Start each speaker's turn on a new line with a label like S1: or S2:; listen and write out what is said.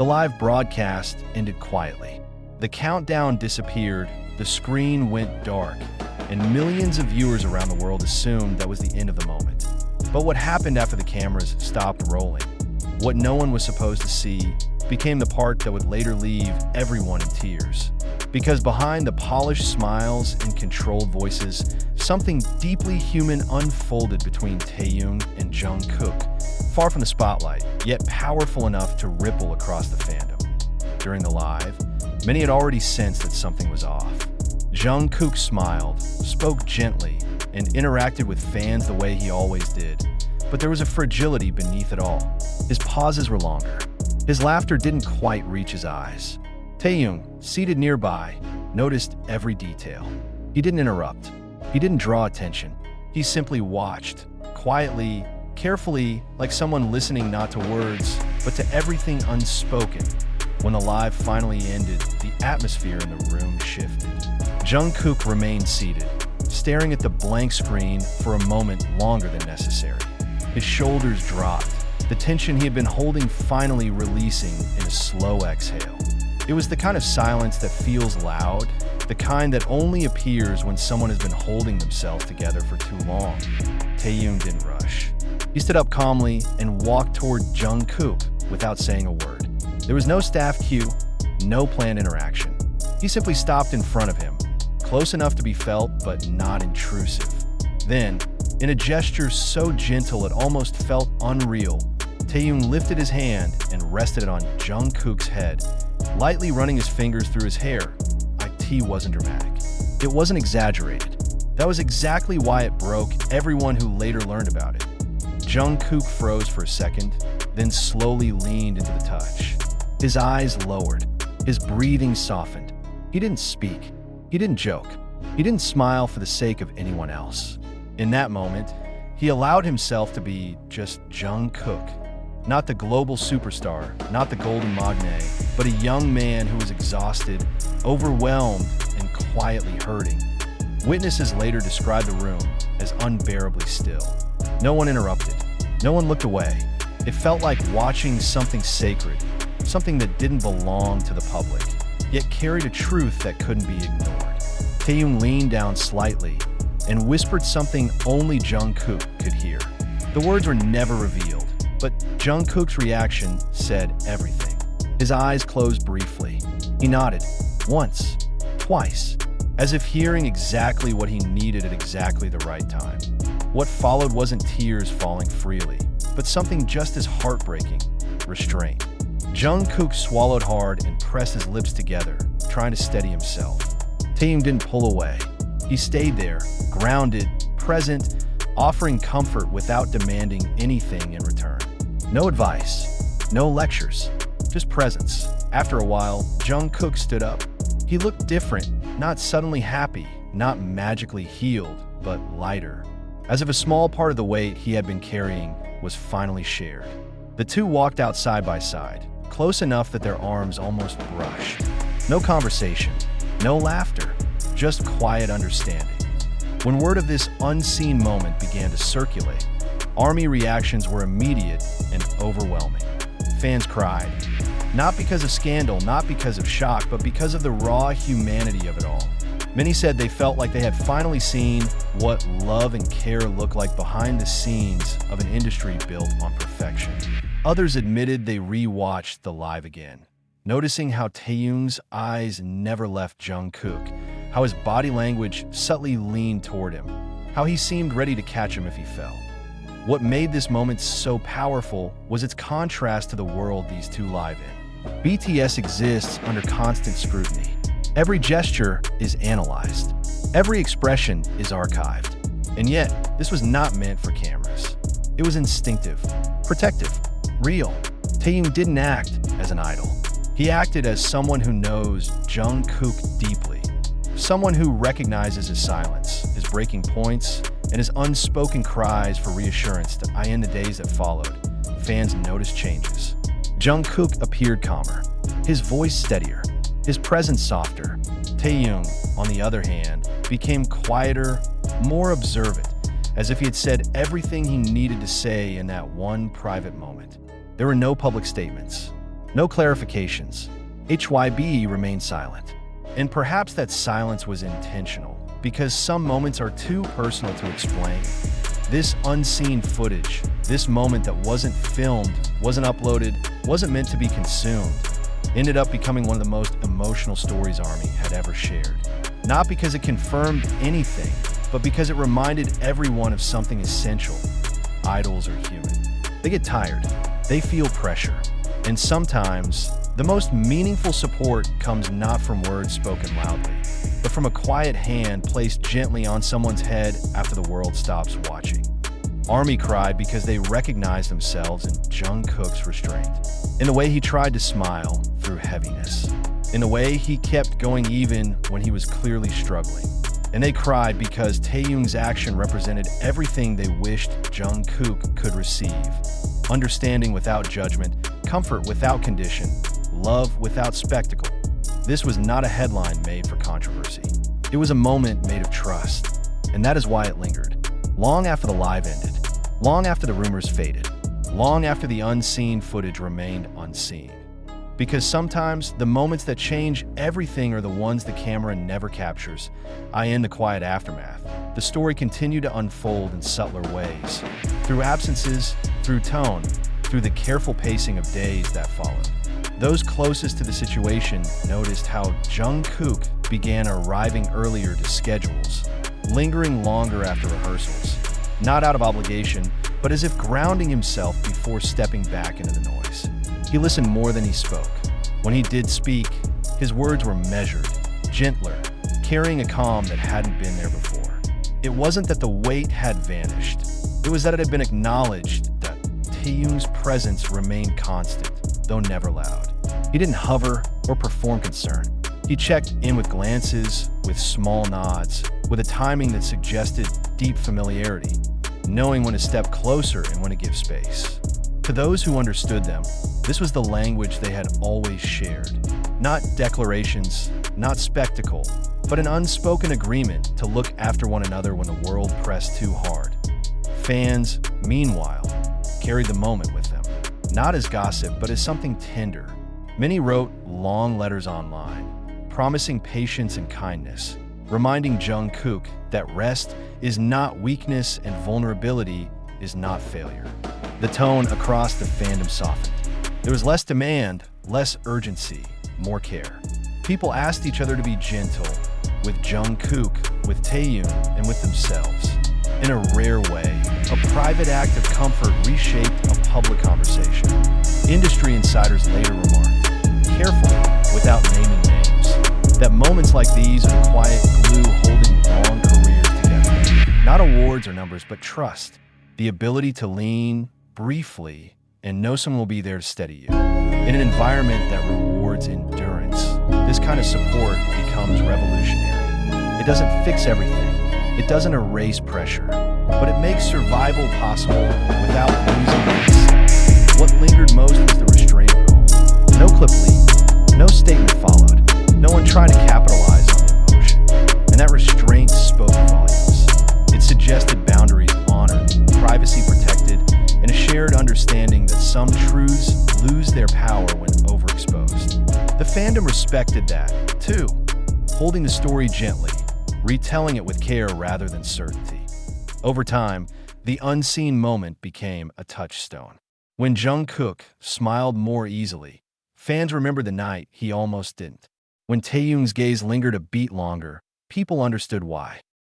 S1: The live broadcast ended quietly. The countdown disappeared, the screen went dark, and millions of viewers around the world assumed that was the end of the moment. But what happened after the cameras stopped rolling, what no one was supposed to see, became the part that would later leave everyone in tears. Because behind the polished smiles and controlled voices, something deeply human unfolded between Taehyung and Jungkook, far from the spotlight, yet powerful enough to ripple across the fandom. During the live, many had already sensed that something was off. Jungkook smiled, spoke gently, and interacted with fans the way he always did. But there was a fragility beneath it all. His pauses were longer. His laughter didn't quite reach his eyes. Taehyung, seated nearby, noticed every detail. He didn't interrupt. He didn't draw attention. He simply watched, quietly, carefully, like someone listening not to words, but to everything unspoken. When the live finally ended, the atmosphere in the room shifted. Jungkook remained seated, staring at the blank screen for a moment longer than necessary. His shoulders dropped, the tension he had been holding finally releasing in a slow exhale. It was the kind of silence that feels loud, the kind that only appears when someone has been holding themselves together for too long. Taehyung didn't rush. He stood up calmly and walked toward Jungkook without saying a word. There was no staff cue, no planned interaction. He simply stopped in front of him, close enough to be felt but not intrusive. Then, in a gesture so gentle it almost felt unreal, Taehyung lifted his hand and rested it on Jungkook's head, lightly running his fingers through his hair. It wasn't dramatic. It wasn't exaggerated. That was exactly why it broke everyone who later learned about it. Jungkook froze for a second, then slowly leaned into the touch. His eyes lowered. His breathing softened. He didn't speak. He didn't joke. He didn't smile for the sake of anyone else. In that moment, he allowed himself to be just Jungkook. Not the global superstar, not the golden magnate, but a young man who was exhausted, overwhelmed, and quietly hurting. Witnesses later described the room as unbearably still. No one interrupted. No one looked away. It felt like watching something sacred, something that didn't belong to the public, yet carried a truth that couldn't be ignored. Taehyung leaned down slightly and whispered something only Jungkook could hear. The words were never revealed, but Jungkook's reaction said everything. His eyes closed briefly. He nodded, once, twice, as if hearing exactly what he needed at exactly the right time. What followed wasn't tears falling freely, but something just as heartbreaking, restraint. Jungkook swallowed hard and pressed his lips together, trying to steady himself. Taehyung didn't pull away. He stayed there, grounded, present, offering comfort without demanding anything in return. No advice, no lectures, just presence. After a while, Jungkook stood up. He looked different, not suddenly happy, not magically healed, but lighter, as if a small part of the weight he had been carrying was finally shared. The two walked out side by side, close enough that their arms almost brushed. No conversation, no laughter, just quiet understanding. When word of this unseen moment began to circulate, army reactions were immediate and overwhelming. Fans cried, not because of scandal, not because of shock, but because of the raw humanity of it all. Many said they felt like they had finally seen what love and care look like behind the scenes of an industry built on perfection. Others admitted they re-watched the live again, noticing how Taehyung's eyes never left Jungkook, how his body language subtly leaned toward him, how he seemed ready to catch him if he fell. What made this moment so powerful was its contrast to the world these two live in. BTS exists under constant scrutiny. Every gesture is analyzed. Every expression is archived. And yet, this was not meant for cameras. It was instinctive, protective, real. Taehyung didn't act as an idol. He acted as someone who knows Jungkook deeply. Someone who recognizes his silence, his breaking points, and his unspoken cries for reassurance. In the days that followed, fans noticed changes. Jungkook appeared calmer, his voice steadier, his presence softer. Taehyung, on the other hand, became quieter, more observant, as if he had said everything he needed to say in that one private moment. There were no public statements, No clarifications. HYB remained silent. And perhaps that silence was intentional, because some moments are too personal to explain. This unseen footage, this moment that wasn't filmed, wasn't uploaded, wasn't meant to be consumed, ended up becoming one of the most emotional stories ARMY had ever shared. Not because it confirmed anything, but because it reminded everyone of something essential. Idols are human. They get tired. They feel pressure. And sometimes, the most meaningful support comes not from words spoken loudly, but from a quiet hand placed gently on someone's head after the world stops watching. ARMY cried because they recognized themselves in Jungkook's restraint, in the way he tried to smile through heaviness, in the way he kept going even when he was clearly struggling. And they cried because Taehyung's action represented everything they wished Jungkook could receive. Understanding without judgment, comfort without condition, love without spectacle. This was not a headline made for controversy. It was a moment made of trust, and that is why it lingered. Long after the live ended, long after the rumors faded, long after the unseen footage remained unseen. Because sometimes the moments that change everything are the ones the camera never captures. In the quiet aftermath, the story continued to unfold in subtler ways, through absences, through tone, through the careful pacing of days that followed. Those closest to the situation noticed how Jungkook began arriving earlier to schedules, lingering longer after rehearsals, not out of obligation, but as if grounding himself before stepping back into the noise. He listened more than he spoke. When he did speak, his words were measured, gentler, carrying a calm that hadn't been there before. It wasn't that the weight had vanished. It was that it had been acknowledged that Taehyung's presence remained constant, though never loud. He didn't hover or perform concern. He checked in with glances, with small nods, with a timing that suggested deep familiarity, knowing when to step closer and when to give space. To those who understood them, this was the language they had always shared. Not declarations, not spectacle, but an unspoken agreement to look after one another when the world pressed too hard. Fans, meanwhile, carried the moment with them, not as gossip, but as something tender. Many wrote long letters online, promising patience and kindness, reminding Jungkook that rest is not weakness and vulnerability is not failure. The tone across the fandom softened. There was less demand, less urgency, more care. People asked each other to be gentle, with Jungkook, with Taehyung, and with themselves. In a rare way, a private act of comfort reshaped a public conversation. Industry insiders later remarked, carefully, without naming names, that moments like these are the quiet glue holding long careers together. Not awards or numbers, but trust. The ability to lean briefly and know someone will be there to steady you. In an environment that rewards endurance, this kind of support becomes revolutionary. It doesn't fix everything. It doesn't erase pressure, but it makes survival possible without losing peace. What lingered most was the restraint of it all. No clip leaked, no statement followed. No one tried to capitalize on the emotion, and that restraint spoke volumes. It suggested boundaries honored, privacy protected, and a shared understanding that some truths lose their power when overexposed. The fandom respected that, too, holding the story gently, retelling it with care rather than certainty. Over time, the unseen moment became a touchstone. When Jungkook smiled more easily, fans remembered the night he almost didn't. When Taehyung's gaze lingered a beat longer, people understood why.